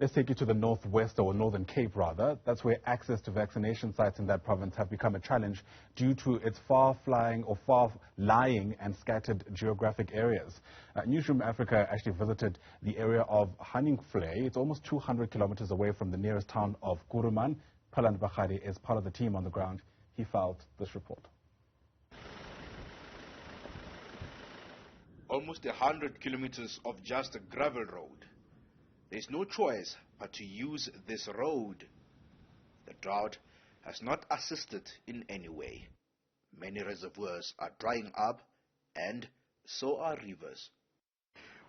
Let's take you to the northwest, or Northern Cape rather. That's where access to vaccination sites in that province have become a challenge due to its far-lying and scattered geographic areas. Newzroom Afrika actually visited the area of Heuningvlei. It's almost 200 kilometers away from the nearest town of Kuruman. Pelane Phakgadi is part of the team on the ground. He filed this report. Almost 100 kilometers of just a gravel road. There's no choice but to use this road. The drought has not assisted in any way. Many reservoirs are drying up, and so are rivers.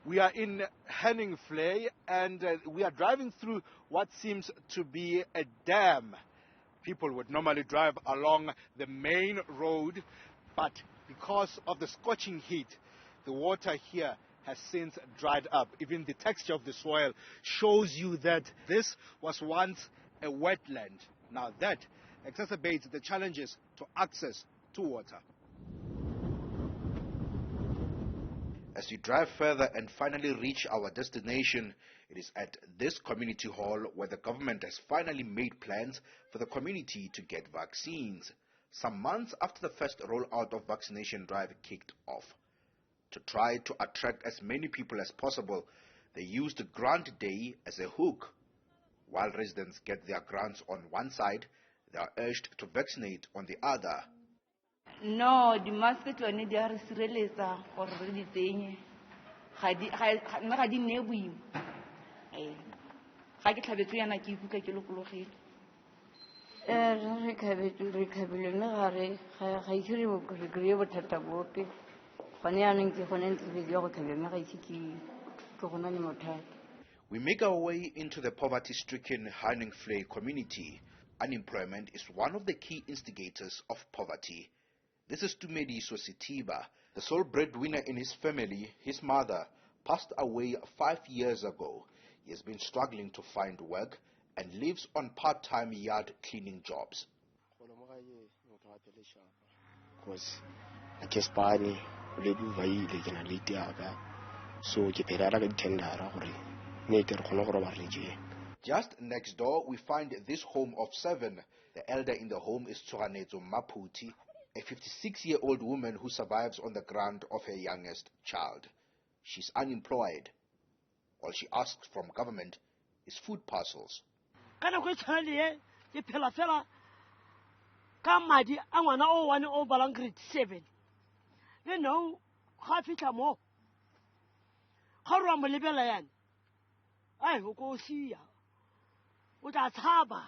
We are in Heuningvlei, and we are driving through what seems to be a dam. People would normally drive along the main road, but because of the scorching heat, the water here has since dried up. Even the texture of the soil shows you that this was once a wetland. Now that exacerbates the challenges to access to water. As we drive further and finally reach our destination, it is at this community hall where the government has finally made plans for the community to get vaccines, some months after the first rollout of vaccination drive kicked off. To try to attract as many people as possible, they used Grant Day as a hook. While residents get their grants on one side, they are urged to vaccinate on the other. No, the mask tsone di a re sireletsa gore re di tsenye. Ga di ne boima. Ga ke tlhabetswe yana ke ikutlwa ke lokologile. Re khabile mme ga itse re kry-e bothata bope. We make our way into the poverty-stricken Heuningvlei community. Unemployment is one of the key instigators of poverty. This is Tumedi Sositiba, the sole breadwinner in his family. His mother passed away 5 years ago. He has been struggling to find work and lives on part-time yard cleaning jobs. Just next door, we find this home of 7. The elder in the home is Maputi, a 56-year-old woman who survives on the grant of her youngest child. She's unemployed. All she asks from government is food parcels. You know, half it more. How am I living? I will go see ya. With a harbor.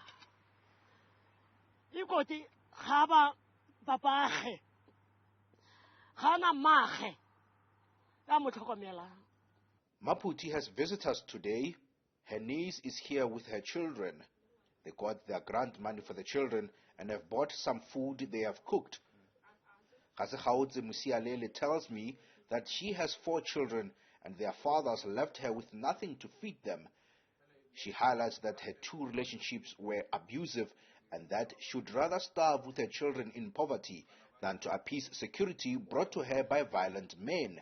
You got the harbor, Papa. Hana Mahe. Maputi has visitors today. Her niece is here with her children. They got their grant money for the children and have bought some food they have cooked. Musialele tells me that she has 4 children and their fathers left her with nothing to feed them. She highlights that her 2 relationships were abusive and that she would rather starve with her children in poverty than to appease security brought to her by violent men.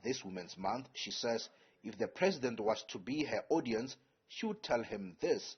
This Women's Month, she says, if the president was to be her audience, she would tell him this.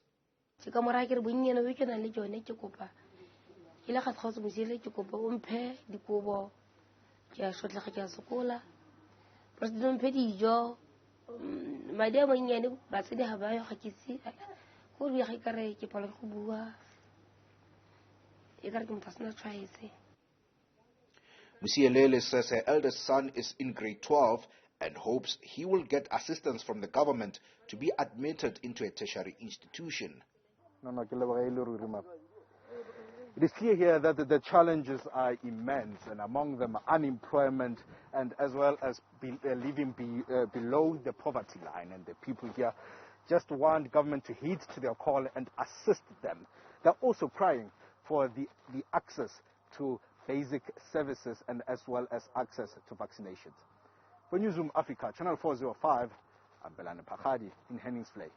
Musialele says her eldest son is in grade 12 and hopes he will get assistance from the government to be admitted into a tertiary institution. It is clear here that the challenges are immense, and among them unemployment and as well as living below the poverty line. And the people here just want government to heed to their call and assist them. They're also crying for the access to basic services and as well as access to vaccinations. For Newzroom Afrika, Channel 405, I'm Pelane Phakgadi in Heuningvlei.